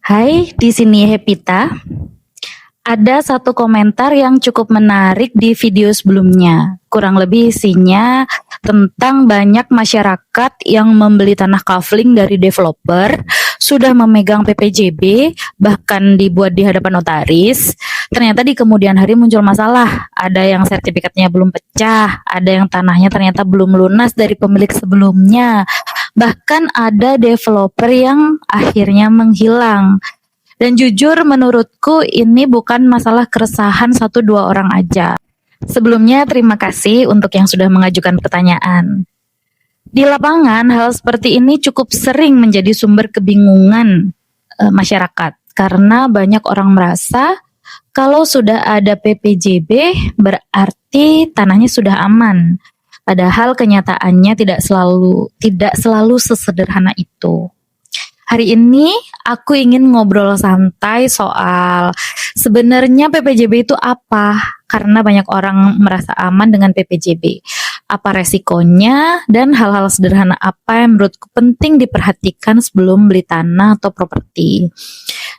Hai, di sini Hepita. Ada satu komentar yang cukup menarik di video sebelumnya. Kurang lebih isinya tentang banyak masyarakat yang membeli tanah kafling dari developer, sudah memegang PPJB, bahkan dibuat di hadapan notaris. Ternyata di kemudian hari muncul masalah. Ada yang sertifikatnya belum pecah, ada yang tanahnya ternyata belum lunas dari pemilik sebelumnya. Bahkan ada developer yang akhirnya menghilang. Dan jujur menurutku ini bukan masalah keresahan 1-2 orang aja. Sebelumnya terima kasih untuk yang sudah mengajukan pertanyaan. Di lapangan hal seperti ini cukup sering menjadi sumber kebingungan masyarakat. Karena banyak orang merasa kalau sudah ada PPJB berarti tanahnya sudah aman. Padahal kenyataannya tidak selalu sesederhana itu. Hari ini aku ingin ngobrol santai soal sebenarnya PPJB itu apa? Karena banyak orang merasa aman dengan PPJB. Apa resikonya dan hal-hal sederhana apa yang menurutku penting diperhatikan sebelum beli tanah atau properti.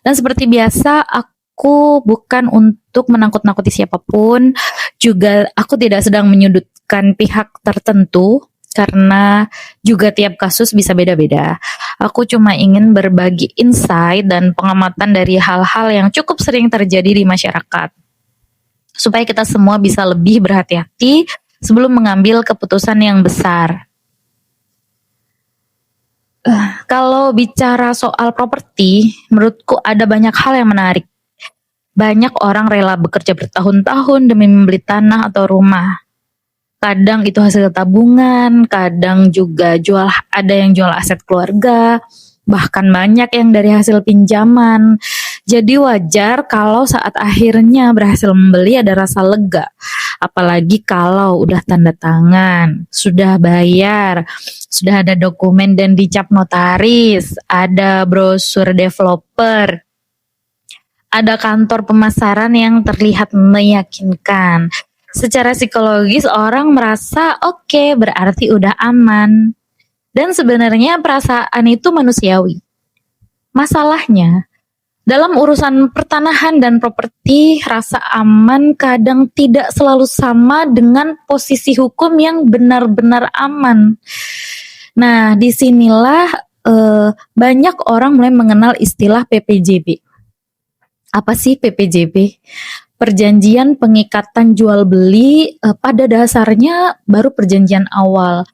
Dan seperti biasa aku bukan untuk menakut-nakuti siapapun, juga aku tidak sedang menyudutkan pihak tertentu. Karena juga tiap kasus bisa beda-beda. Aku cuma ingin berbagi insight dan pengamatan dari hal-hal yang cukup sering terjadi di masyarakat. Supaya kita semua bisa lebih berhati-hati sebelum mengambil keputusan yang besar. Kalau bicara soal properti, menurutku ada banyak hal yang menarik. Banyak orang rela bekerja bertahun-tahun demi membeli tanah atau rumah. Kadang itu hasil tabungan, kadang juga ada yang jual aset keluarga, bahkan banyak yang dari hasil pinjaman. Jadi wajar kalau saat akhirnya berhasil membeli ada rasa lega. Apalagi kalau udah tanda tangan, sudah bayar, sudah ada dokumen dan dicap notaris, ada brosur developer, ada kantor pemasaran yang terlihat meyakinkan. Secara psikologis orang merasa oke, berarti udah aman. Dan sebenarnya perasaan itu manusiawi. Masalahnya, dalam urusan pertanahan dan properti, rasa aman kadang tidak selalu sama dengan posisi hukum yang benar-benar aman. Nah, disinilah banyak orang mulai mengenal istilah PPJB. Apa sih PPJB? Perjanjian pengikatan jual beli pada dasarnya baru perjanjian awal.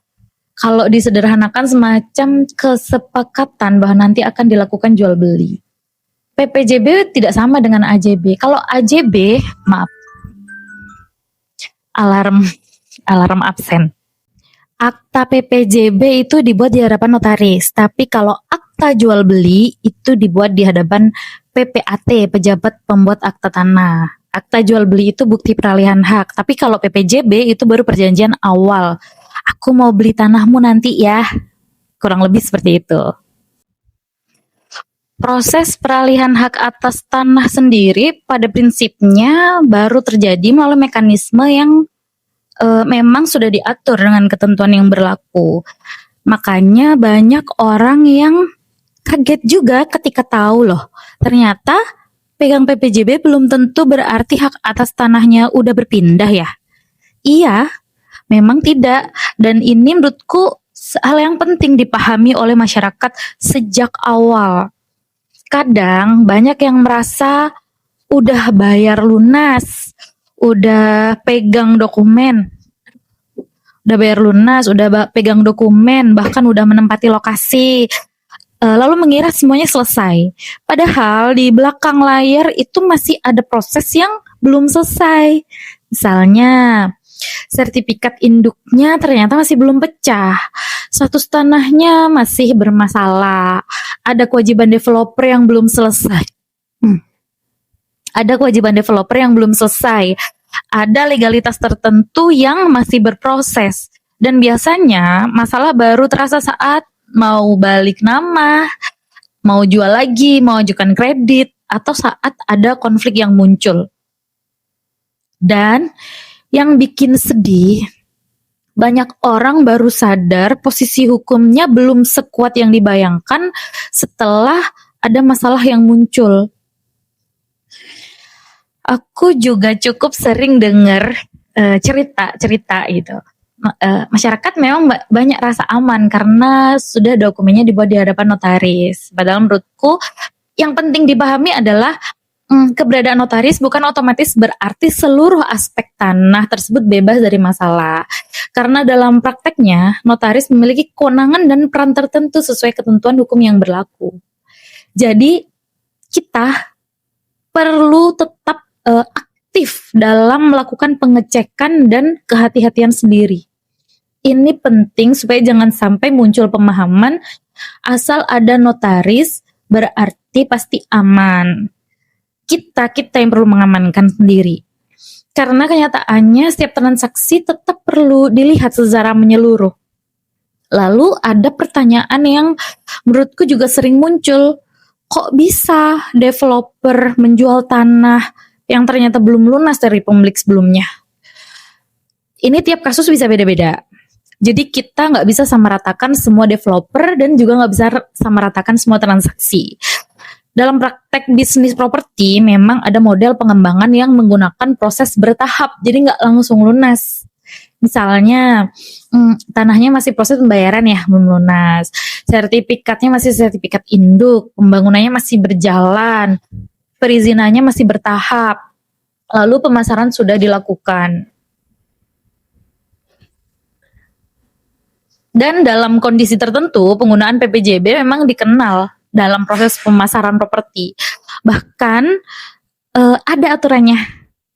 Kalau disederhanakan semacam kesepakatan bahwa nanti akan dilakukan jual beli. PPJB tidak sama dengan AJB. Kalau AJB, maaf, alarm absen. Akta PPJB itu dibuat di hadapan notaris, tapi kalau akta jual beli itu dibuat di hadapan PPAT, pejabat pembuat akta tanah. Akta jual beli itu bukti peralihan hak, tapi kalau PPJB itu baru perjanjian awal. Aku mau beli tanahmu nanti ya. Kurang lebih seperti itu. Proses peralihan hak atas tanah sendiri pada prinsipnya baru terjadi melalui mekanisme yang memang sudah diatur dengan ketentuan yang berlaku. Makanya banyak orang yang kaget juga ketika tahu loh, ternyata pegang PPJB belum tentu berarti hak atas tanahnya udah berpindah ya. Iya, memang tidak. Dan ini menurutku hal yang penting dipahami oleh masyarakat sejak awal. Kadang banyak yang merasa udah bayar lunas, udah pegang dokumen, udah bayar lunas, udah pegang dokumen, bahkan udah menempati lokasi, lalu mengira semuanya selesai. Padahal di belakang layar itu masih ada proses yang belum selesai. Misalnya, sertifikat induknya ternyata masih belum pecah. Status tanahnya masih bermasalah. Ada kewajiban developer yang belum selesai. Ada legalitas tertentu yang masih berproses. Dan biasanya masalah baru terasa saat mau balik nama, mau jual lagi, mau ajukan kredit, atau saat ada konflik yang muncul. Dan yang bikin sedih, banyak orang baru sadar posisi hukumnya belum sekuat yang dibayangkan setelah ada masalah yang muncul. Aku juga cukup sering dengar cerita-cerita gitu. Masyarakat memang banyak rasa aman karena sudah dokumennya dibuat di hadapan notaris. Padahal menurutku yang penting dipahami adalah keberadaan notaris bukan otomatis berarti seluruh aspek tanah tersebut bebas dari masalah. Karena dalam prakteknya, notaris memiliki kewenangan dan peran tertentu sesuai ketentuan hukum yang berlaku. Jadi, kita perlu tetap aktif dalam melakukan pengecekan dan kehati-hatian sendiri. Ini penting supaya jangan sampai muncul pemahaman asal ada notaris berarti pasti aman. Kita yang perlu mengamankan sendiri. Karena kenyataannya setiap transaksi tetap perlu dilihat secara menyeluruh. Lalu ada pertanyaan yang menurutku juga sering muncul. Kok bisa developer menjual tanah yang ternyata belum lunas dari pemilik sebelumnya? Ini tiap kasus bisa beda-beda. Jadi kita nggak bisa samaratakan semua developer dan juga nggak bisa samaratakan semua transaksi. Dalam praktek bisnis properti memang ada model pengembangan yang menggunakan proses bertahap, jadi nggak langsung lunas. Misalnya tanahnya masih proses pembayaran ya, belum lunas. Sertifikatnya masih sertifikat induk, pembangunannya masih berjalan, perizinannya masih bertahap, lalu pemasaran sudah dilakukan. Dan dalam kondisi tertentu, penggunaan PPJB memang dikenal dalam proses pemasaran properti. Bahkan ada aturannya.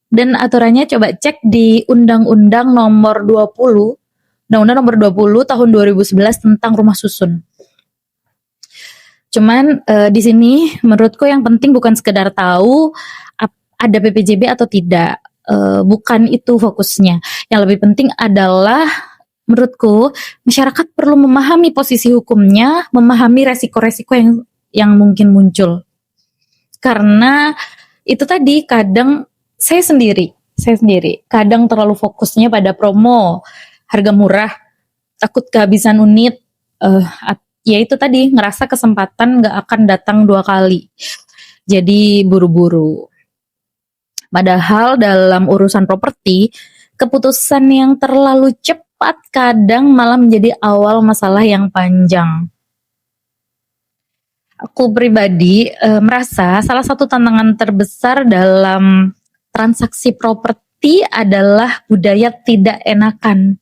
Dan aturannya coba cek di Undang-Undang nomor 20, Undang-Undang nomor 20 tahun 2011 tentang rumah susun. Cuman di sini menurutku yang penting bukan sekedar tahu ada PPJB atau tidak. Bukan itu fokusnya. Yang lebih penting adalah menurutku, masyarakat perlu memahami posisi hukumnya, memahami resiko-resiko yang mungkin muncul. Karena itu tadi kadang saya sendiri kadang terlalu fokusnya pada promo, harga murah, takut kehabisan unit, ya itu tadi ngerasa kesempatan gak akan datang 2 kali. Jadi buru-buru. Padahal dalam urusan properti, keputusan yang terlalu cepat kadang malah menjadi awal masalah yang panjang. Aku pribadi merasa salah satu tantangan terbesar dalam transaksi properti adalah budaya tidak enakan.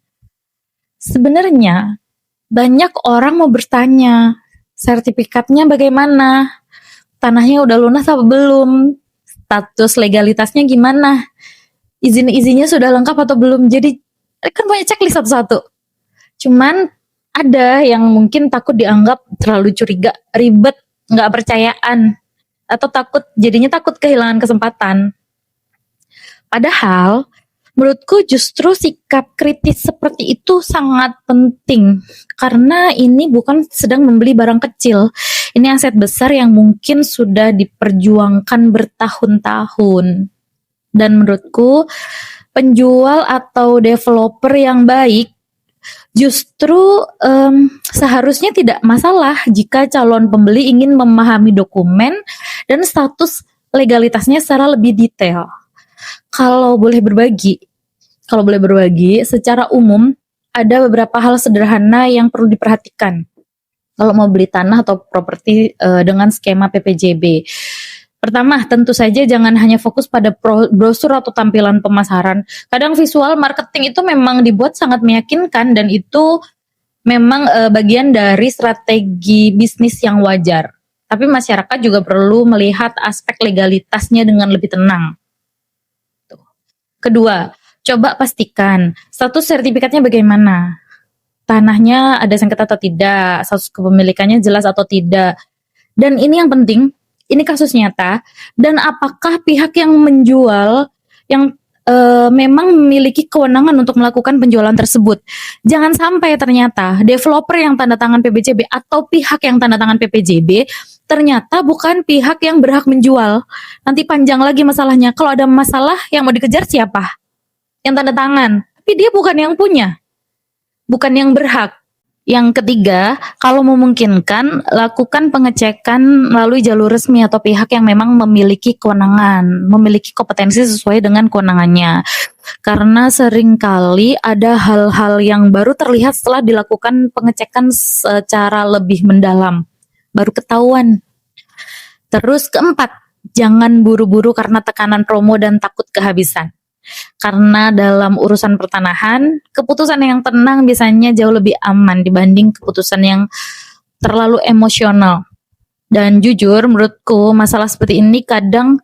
Sebenarnya banyak orang mau bertanya, sertifikatnya bagaimana? Tanahnya udah lunas apa belum? Status legalitasnya gimana? Izin-izinnya sudah lengkap atau belum? Jadi kan banyak checklist satu-satu. Cuman ada yang mungkin takut dianggap terlalu curiga, ribet, nggak percayaan, atau jadinya takut kehilangan kesempatan. Padahal menurutku justru sikap kritis seperti itu sangat penting, karena ini bukan sedang membeli barang kecil. Ini aset besar yang mungkin sudah diperjuangkan bertahun-tahun. Dan menurutku penjual atau developer yang baik justru seharusnya tidak masalah jika calon pembeli ingin memahami dokumen dan status legalitasnya secara lebih detail. Kalau boleh berbagi, secara umum ada beberapa hal sederhana yang perlu diperhatikan kalau mau beli tanah atau properti dengan skema PPJB. Pertama, tentu saja jangan hanya fokus pada brosur atau tampilan pemasaran. Kadang visual marketing itu memang dibuat sangat meyakinkan dan itu memang bagian dari strategi bisnis yang wajar. Tapi masyarakat juga perlu melihat aspek legalitasnya dengan lebih tenang. Kedua, coba pastikan status sertifikatnya bagaimana. Tanahnya ada sengketa atau tidak, status kepemilikannya jelas atau tidak. Dan ini yang penting, ini kasus nyata, dan apakah pihak yang menjual yang memang memiliki kewenangan untuk melakukan penjualan tersebut. Jangan sampai ternyata developer yang tanda tangan PPJB atau pihak yang tanda tangan PPJB ternyata bukan pihak yang berhak menjual. Nanti panjang lagi masalahnya. Kalau ada masalah yang mau dikejar siapa? Yang tanda tangan. Tapi dia bukan yang punya. Bukan yang berhak. Yang ketiga, kalau memungkinkan, lakukan pengecekan melalui jalur resmi atau pihak yang memang memiliki kewenangan, memiliki kompetensi sesuai dengan kewenangannya. Karena seringkali ada hal-hal yang baru terlihat setelah dilakukan pengecekan secara lebih mendalam, baru ketahuan. Terus keempat, jangan buru-buru karena tekanan promo dan takut kehabisan. Karena dalam urusan pertanahan, keputusan yang tenang biasanya jauh lebih aman dibanding keputusan yang terlalu emosional. Dan jujur, menurutku masalah seperti ini kadang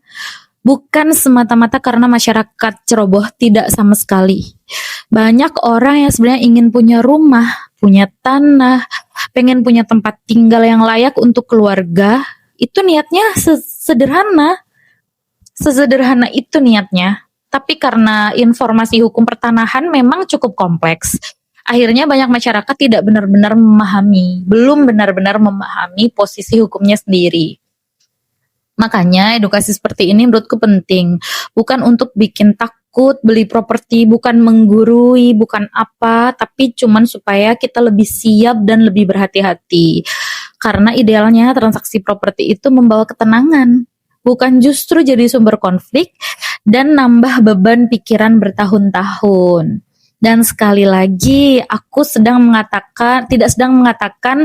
bukan semata-mata karena masyarakat ceroboh, tidak sama sekali. Banyak orang yang sebenarnya ingin punya rumah, punya tanah, pengen punya tempat tinggal yang layak untuk keluarga. Itu niatnya sesederhana itu niatnya. Tapi karena informasi hukum pertanahan memang cukup kompleks, akhirnya banyak masyarakat tidak benar-benar memahami, belum benar-benar memahami posisi hukumnya sendiri. Makanya edukasi seperti ini menurutku penting, bukan untuk bikin takut beli properti, bukan menggurui, bukan apa, tapi cuman supaya kita lebih siap dan lebih berhati-hati. Karena idealnya transaksi properti itu membawa ketenangan, bukan justru jadi sumber konflik dan nambah beban pikiran bertahun-tahun. Dan sekali lagi, aku tidak sedang mengatakan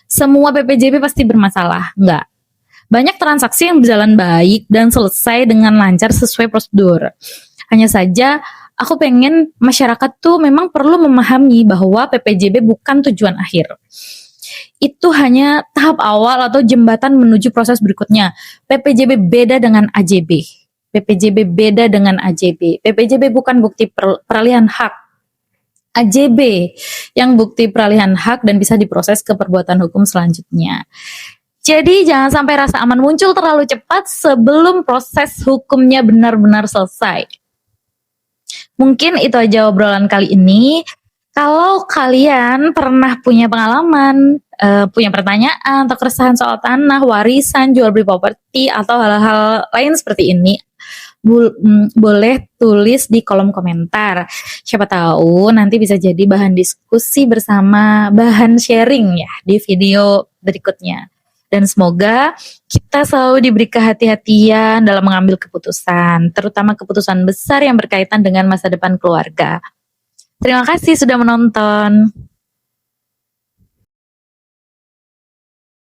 semua PPJB pasti bermasalah. Enggak. Banyak transaksi yang berjalan baik dan selesai dengan lancar sesuai prosedur. Hanya saja, aku pengen masyarakat tuh memang perlu memahami bahwa PPJB bukan tujuan akhir. Itu hanya tahap awal atau jembatan menuju proses berikutnya. PPJB beda dengan AJB. PPJB beda dengan AJB. PPJB bukan bukti peralihan hak. AJB yang bukti peralihan hak dan bisa diproses ke perbuatan hukum selanjutnya. Jadi jangan sampai rasa aman muncul terlalu cepat sebelum proses hukumnya benar-benar selesai. Mungkin itu aja obrolan kali ini. Kalau kalian pernah punya pengalaman, punya pertanyaan atau keresahan soal tanah, warisan, jual beli properti, atau hal-hal lain seperti ini, boleh tulis di kolom komentar. Siapa tahu nanti bisa jadi bahan diskusi bersama, bahan sharing ya di video berikutnya. Dan semoga kita selalu diberi kehati-hatian dalam mengambil keputusan, terutama keputusan besar yang berkaitan dengan masa depan keluarga. Terima kasih sudah menonton.